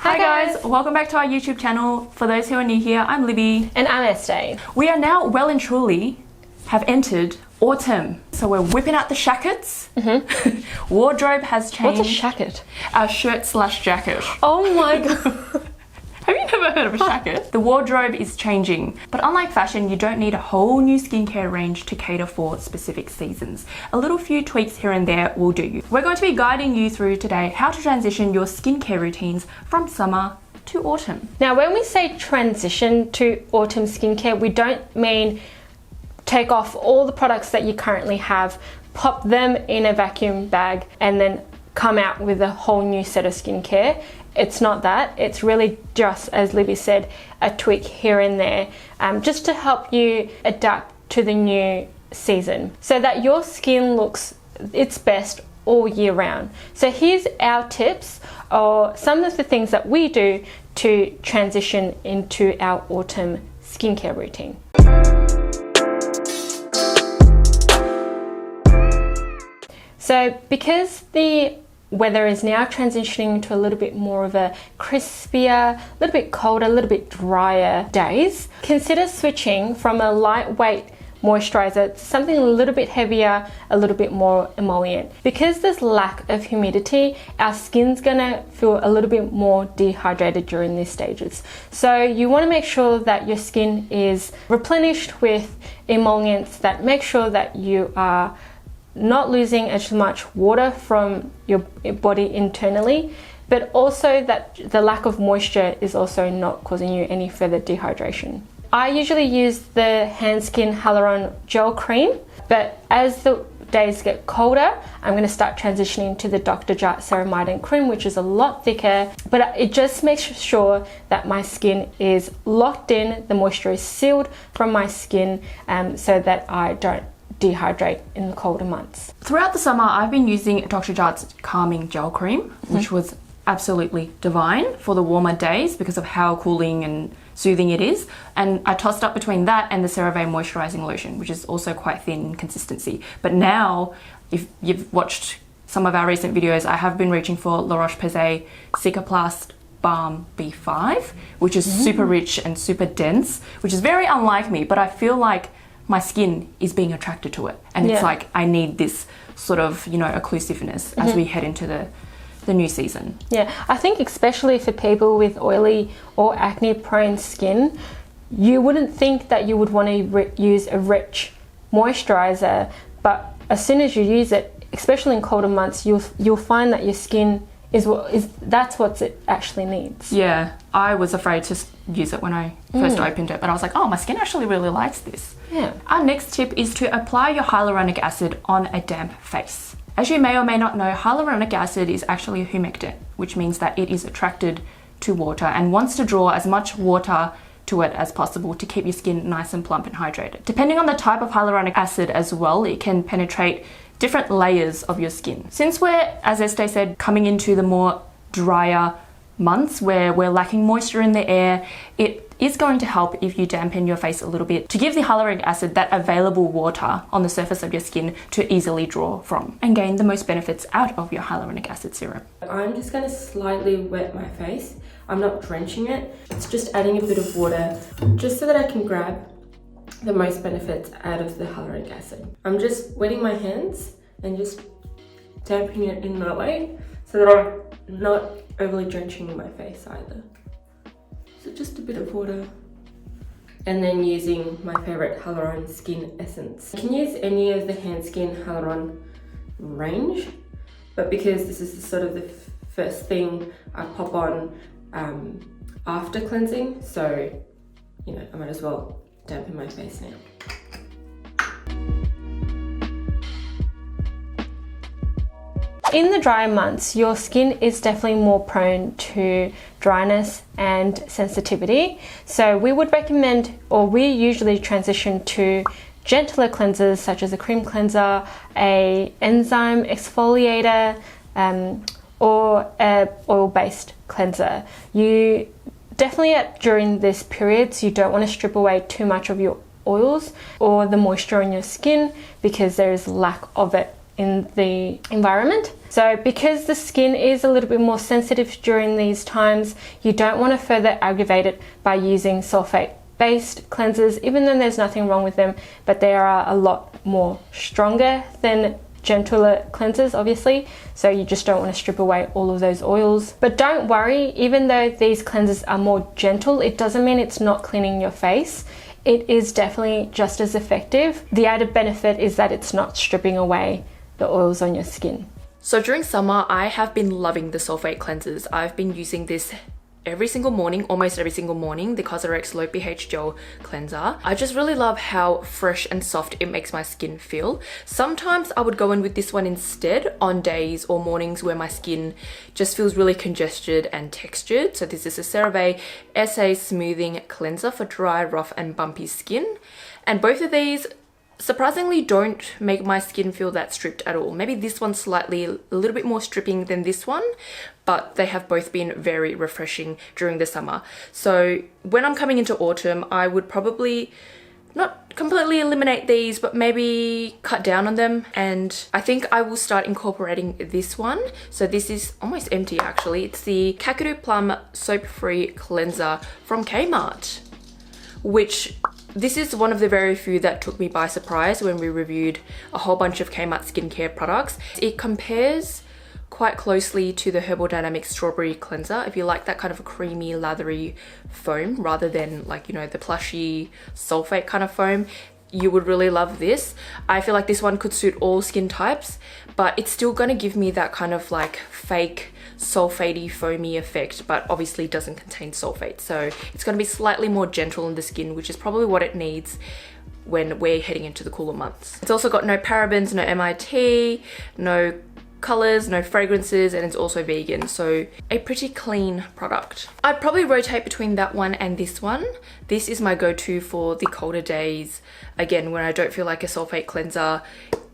Hi guys, welcome back to our YouTube channel. For those who are new here, I'm Libby. And I'm Estee. We are now well and truly have entered autumn. So we're whipping out the shackets. Wardrobe has changed. What's a shacket? Our shirt / jacket. Oh my god. Have you never heard of a shacket? The wardrobe is changing, but unlike fashion, you don't need a whole new skincare range to cater for specific seasons. A little few tweaks here and there will do you. We're going to be guiding you through today how to transition your skincare routines from summer to autumn. Now, when we say transition to autumn skincare, we don't mean take off all the products that you currently have, pop them in a vacuum bag, and then come out with a whole new set of skincare. It's not that. It's really just, as Libby said, a tweak here and there, just to help you adapt to the new season so that your skin looks its best all year round. So here's our tips, or some of the things that we do to transition into our autumn skincare routine. So because the weather is now transitioning to a little bit more of a crispier, a little bit colder, a little bit drier days, consider switching from a lightweight moisturizer to something a little bit heavier, a little bit more emollient. Because there's lack of humidity, our skin's gonna feel a little bit more dehydrated during these stages. So you wanna make sure that your skin is replenished with emollients that make sure that you are not losing as much water from your body internally, but also that the lack of moisture is also not causing you any further dehydration. I usually use the Hanskin Hyaluron Gel Cream, but as the days get colder, I'm going to start transitioning to the Dr. Jart Ceramide Cream, which is a lot thicker, but it just makes sure that my skin is locked in, the moisture is sealed from my skin, so that I don't dehydrate in the colder months. Throughout the summer, I've been using Dr. Jart's Calming Gel Cream, which was absolutely divine for the warmer days because of how cooling and soothing it is. And I tossed up between that and the CeraVe Moisturizing Lotion, which is also quite thin in consistency. But now, if you've watched some of our recent videos, I have been reaching for La Roche-Posay Cicaplast Balm B5, which is super rich and super dense, which is very unlike me, but I feel like my skin is being attracted to it. And it's like, I need this sort of, occlusiveness as we head into the new season. Yeah, I think especially for people with oily or acne prone skin, you wouldn't think that you would want to use a rich moisturizer, but as soon as you use it, especially in colder months, you'll find that your skin that's what it actually needs. Yeah, I was afraid to use it when I first opened it, but I was like, oh, my skin actually really likes this. Yeah. Our next tip is to apply your hyaluronic acid on a damp face. As you may or may not know, hyaluronic acid is actually a humectant, which means that it is attracted to water and wants to draw as much water to it as possible to keep your skin nice and plump and hydrated. Depending on the type of hyaluronic acid as well, it can penetrate different layers of your skin. Since we're, as Estee said, coming into the more drier months where we're lacking moisture in the air, it is going to help if you dampen your face a little bit to give the hyaluronic acid that available water on the surface of your skin to easily draw from and gain the most benefits out of your hyaluronic acid serum. I'm just going to slightly wet my face. I'm not drenching it. It's just adding a bit of water just so that I can grab the most benefits out of the hyaluronic acid. I'm just wetting my hands and just dampening it in that way so that I'm not overly drenching my face either. So just a bit of water. And then using my favorite Hyaluron Skin Essence. You can use any of the Hanskin Hyaluron range, but because this is the sort of the first thing I pop on after cleansing, so I might as well dampen my face now. In the drier months, your skin is definitely more prone to dryness and sensitivity. So we would recommend, or we usually transition to gentler cleansers such as a cream cleanser, a enzyme exfoliator, or a oil-based cleanser. You definitely during this period, so you don't want to strip away too much of your oils or the moisture in your skin because there is lack of it in the environment. So because the skin is a little bit more sensitive during these times, you don't want to further aggravate it by using sulfate-based cleansers, even though there's nothing wrong with them, but they are a lot more stronger than gentler cleansers, obviously, so you just don't want to strip away all of those oils. But don't worry, even though these cleansers are more gentle, it doesn't mean it's not cleaning your face. It is definitely just as effective. The added benefit is that it's not stripping away the oils on your skin. So during summer, I have been loving the sulfate cleansers. I've been using this every single morning, almost every single morning, the Cosrx Low pH Gel Cleanser. I just really love how fresh and soft it makes my skin feel. Sometimes I would go in with this one instead on days or mornings where my skin just feels really congested and textured. So this is a CeraVe SA Smoothing Cleanser for dry, rough and bumpy skin. And both of these surprisingly don't make my skin feel that stripped at all. Maybe this one's slightly a little bit more stripping than this one, but they have both been very refreshing during the summer. So when I'm coming into autumn, I would probably not completely eliminate these, but maybe cut down on them. And I think I will start incorporating this one. So this is almost empty actually. It's the Kakadu Plum Soap Free Cleanser from Kmart, which this is one of the very few that took me by surprise when we reviewed a whole bunch of Kmart skincare products. It compares quite closely to the Herbal Dynamics Strawberry Cleanser. If you like that kind of a creamy, lathery foam rather than like, you know, the plushy sulfate kind of foam, you would really love this. I feel like this one could suit all skin types, but it's still gonna give me that kind of like fake sulfatey foamy effect, but obviously doesn't contain sulfate, so it's going to be slightly more gentle on the skin, which is probably what it needs when we're heading into the cooler months. It's also got no parabens, no MIT, no colors, no fragrances, and it's also vegan, so a pretty clean product. I'd probably rotate between that one and this one. This is my go-to for the colder days, again, when I don't feel like a sulfate cleanser.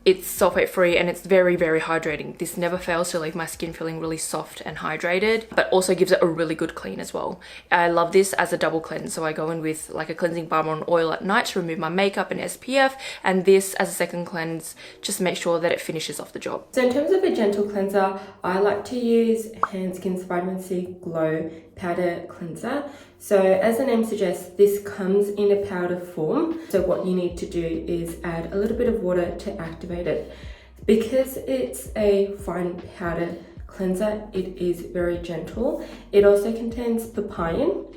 It's sulfate free and it's very, very hydrating. This never fails to leave my skin feeling really soft and hydrated, but also gives it a really good clean as well. I love this as a double cleanse. So I go in with like a cleansing balm on oil at night to remove my makeup and SPF, and this as a second cleanse, just to make sure that it finishes off the job. So in terms of a gentle cleanser, I like to use Handskin's Vitamin C Glow Powder Cleanser. So as the name suggests, this comes in a powder form. So what you need to do is add a little bit of water to activate it. Because it's a fine powder cleanser, it is very gentle. It also contains papain,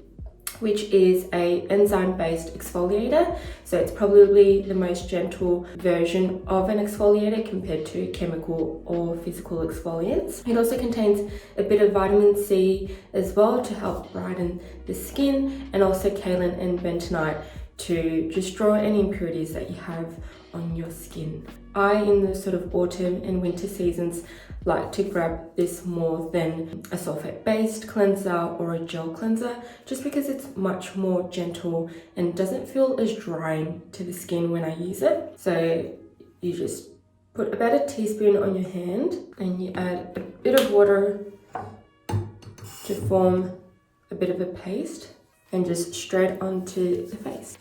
which is a enzyme-based exfoliator. So it's probably the most gentle version of an exfoliator compared to chemical or physical exfoliants. It also contains a bit of vitamin C as well to help brighten the skin, and also kaolin and bentonite to just draw any impurities that you have on your skin. I, in the sort of autumn and winter seasons, like to grab this more than a sulfate-based cleanser or a gel cleanser, just because it's much more gentle and doesn't feel as drying to the skin when I use it. So you just put about a teaspoon on your hand and you add a bit of water to form a bit of a paste and just straight onto the face.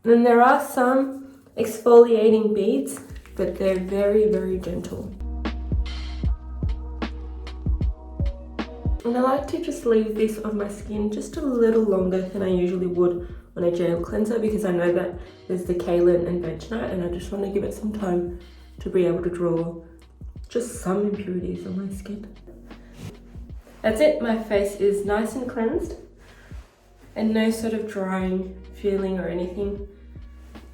And then there are some exfoliating beads, but they're very, very gentle. And I like to just leave this on my skin just a little longer than I usually would on a gel cleanser, because I know that there's the kaolin and bentonite, and I just want to give it some time to be able to draw just some impurities on my skin. That's it, my face is nice and cleansed and no sort of drying feeling or anything,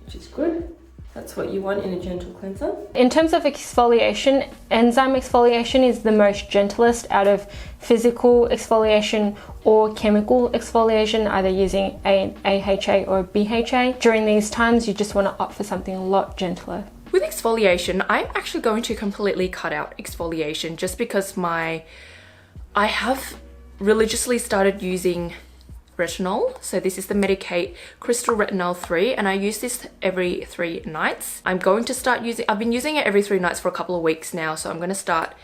which is good. That's what you want in a gentle cleanser. In terms of exfoliation, enzyme exfoliation is the most gentlest out of physical exfoliation or chemical exfoliation, either using an AHA or a BHA. During these times, you just want to opt for something a lot gentler. With exfoliation, I'm actually going to completely cut out exfoliation just because I have religiously started using retinol. So this is the Medik8 Crystal Retinol 3, and I use this every 3 nights. I've been using it every 3 nights for a couple of weeks now, so I'm going to start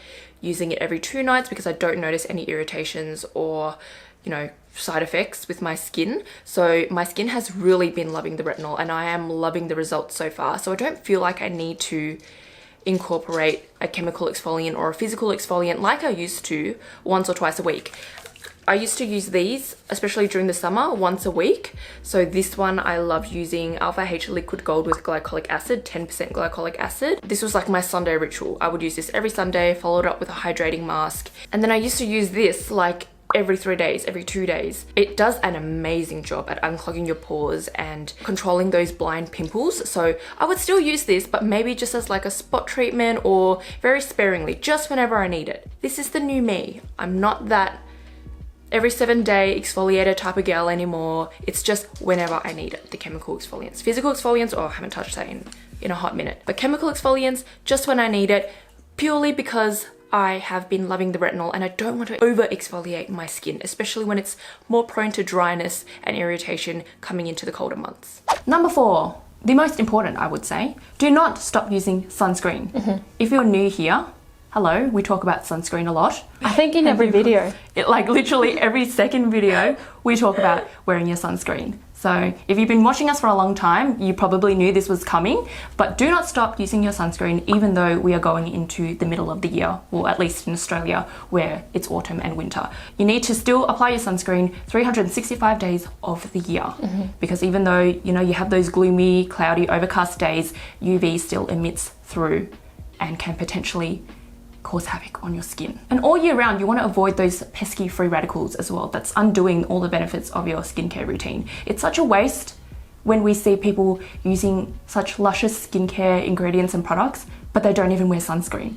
using it every 2 nights because I don't notice any irritations or, you know, side effects with my skin. So my skin has really been loving the retinol and I am loving the results so far. So I don't feel like I need to incorporate a chemical exfoliant or a physical exfoliant like I used to once or twice a week. I used to use these, especially during the summer, once a week. So this one, I love using Alpha H Liquid Gold with glycolic acid, 10% glycolic acid. This was like my Sunday ritual. I would use this every Sunday, followed up with a hydrating mask. And then I used to use this like every 3 days, every 2 days. It does an amazing job at unclogging your pores and controlling those blind pimples. So I would still use this, but maybe just as like a spot treatment or very sparingly, just whenever I need it. This is the new me. I'm not that every 7-day exfoliator type of girl anymore. It's just whenever I need it, the chemical exfoliants. Physical exfoliants, oh, I haven't touched that in a hot minute. But chemical exfoliants, just when I need it, purely because I have been loving the retinol and I don't want to over exfoliate my skin, especially when it's more prone to dryness and irritation coming into the colder months. Number 4, the most important, I would say, do not stop using sunscreen. If you're new here, hello, we talk about sunscreen a lot. I think in every video. Like literally every second video, we talk about wearing your sunscreen. So if you've been watching us for a long time, you probably knew this was coming, but do not stop using your sunscreen even though we are going into the middle of the year, or at least in Australia where it's autumn and winter. You need to still apply your sunscreen 365 days of the year, because even though, you know, you have those gloomy, cloudy, overcast days, UV still emits through and can potentially cause havoc on your skin. And all year round, you want to avoid those pesky free radicals as well. That's undoing all the benefits of your skincare routine. It's such a waste when we see people using such luscious skincare ingredients and products, but they don't even wear sunscreen.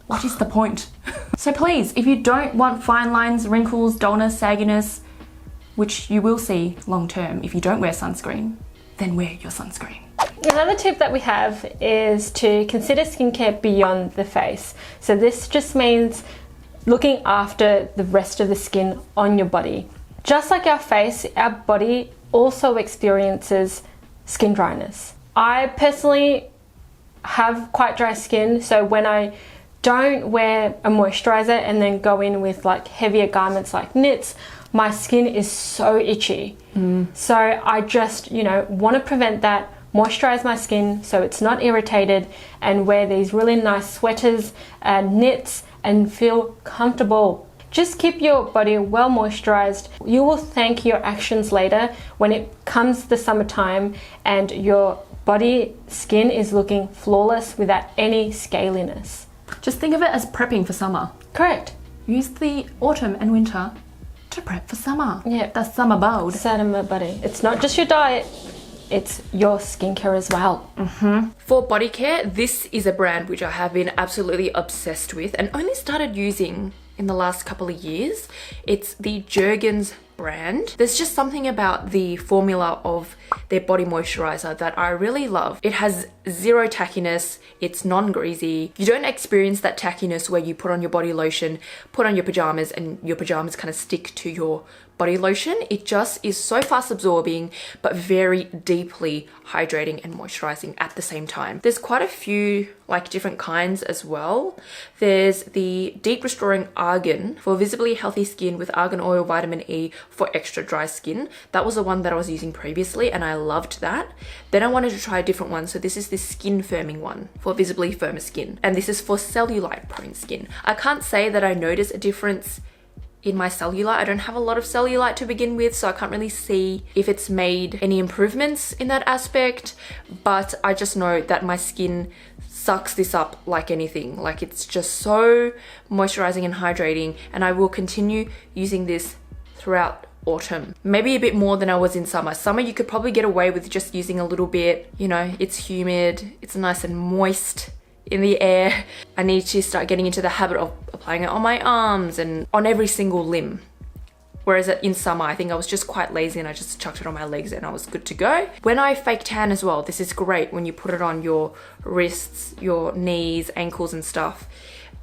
What is the point? So please, if you don't want fine lines, wrinkles, dullness, sagginess, which you will see long term if you don't wear sunscreen, then wear your sunscreen. Another tip that we have is to consider skincare beyond the face. So this just means looking after the rest of the skin on your body. Just like our face, our body also experiences skin dryness. I personally have quite dry skin, so when I don't wear a moisturizer and then go in with like heavier garments like knits, my skin is so itchy. So I just, want to prevent that, moisturize my skin so it's not irritated, and wear these really nice sweaters and knits and feel comfortable. Just keep your body well moisturized. You will thank your actions later when it comes the summertime and your body skin is looking flawless without any scaliness. Just think of it as prepping for summer. Correct. Use the autumn and winter to prep for summer. Yeah. That's summer bold. Summer body. It's not just your diet, it's your skincare as well. For body care, this is a brand which I have been absolutely obsessed with and only started using in the last couple of years. It's the Jergens brand. There's just something about the formula of their body moisturizer that I really love. It has zero tackiness, it's non-greasy. You don't experience that tackiness where you put on your body lotion, put on your pajamas, and your pajamas kind of stick to your body lotion. It just is so fast absorbing, but very deeply hydrating and moisturizing at the same time. There's quite a few different kinds as well. There's the Deep Restoring Argan for visibly healthy skin with argan oil, vitamin E for extra dry skin. That was the one that I was using previously and I loved that. Then I wanted to try a different one. So this is the skin firming one for visibly firmer skin. And this is for cellulite prone skin. I can't say that I notice a difference in my cellulite. I don't have a lot of cellulite to begin with, so I can't really see if it's made any improvements in that aspect, but I just know that my skin sucks this up like anything. Like, it's just so moisturizing and hydrating, and I will continue using this throughout autumn. Maybe a bit more than I was in summer. Summer you could probably get away with just using a little bit, it's humid, it's nice and moist in the air. I need to start getting into the habit of applying it on my arms and on every single limb. Whereas in summer, I think I was just quite lazy and I just chucked it on my legs and I was good to go. When I fake tan as well, this is great when you put it on your wrists, your knees, ankles and stuff.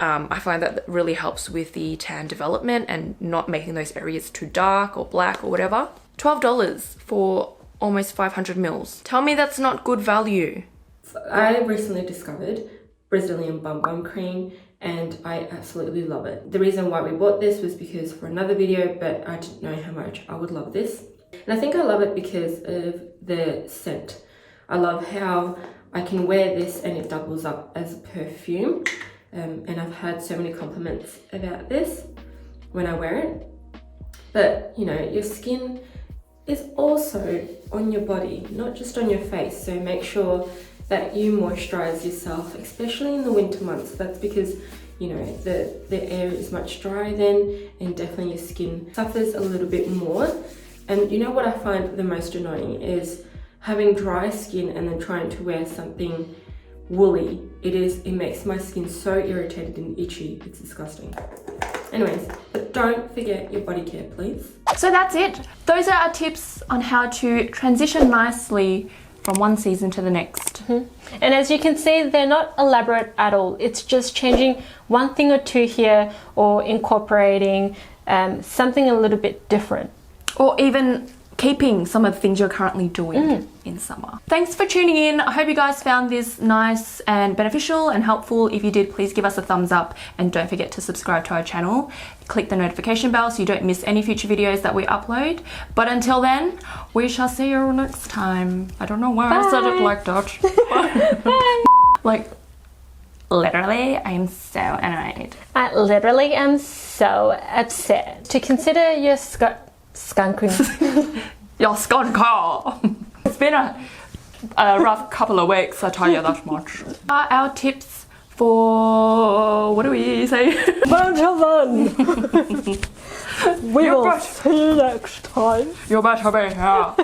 I find that really helps with the tan development and not making those areas too dark or black or whatever. $12 for almost 500 mils. Tell me that's not good value. I recently discovered Brazilian Bum Bum Cream and I absolutely love it. The reason why we bought this was because for another video, but I didn't know how much I would love this. And I think I love it because of the scent. I love how I can wear this and it doubles up as perfume. And I've had so many compliments about this when I wear it. But you know, your skin is also on your body, not just on your face. So make sure that you moisturize yourself, especially in the winter months. That's because, you know, the air is much drier then, and definitely your skin suffers a little bit more. And you know what I find the most annoying is having dry skin and then trying to wear something woolly. It makes my skin so irritated and itchy. It's disgusting. Anyways, but don't forget your body care, please. So that's it. Those are our tips on how to transition nicely from one season to the next. And as you can see, they're not elaborate at all. It's just changing one thing or two here, or incorporating something a little bit different. Or even keeping some of the things you're currently doing in summer. Thanks for tuning in. I hope you guys found this nice and beneficial and helpful. If you did, please give us a thumbs up and don't forget to subscribe to our channel. Click the notification bell so you don't miss any future videos that we upload. But until then, we shall see you next time. I don't know why I said it like that. Bye. Like, literally, I'm so annoyed. I literally am so upset. To consider your skunking. Your skunk car. It's been a rough couple of weeks, I tell you that much. Our tips for, what do we say? Bunch of fun. We will see you next time. You better be here.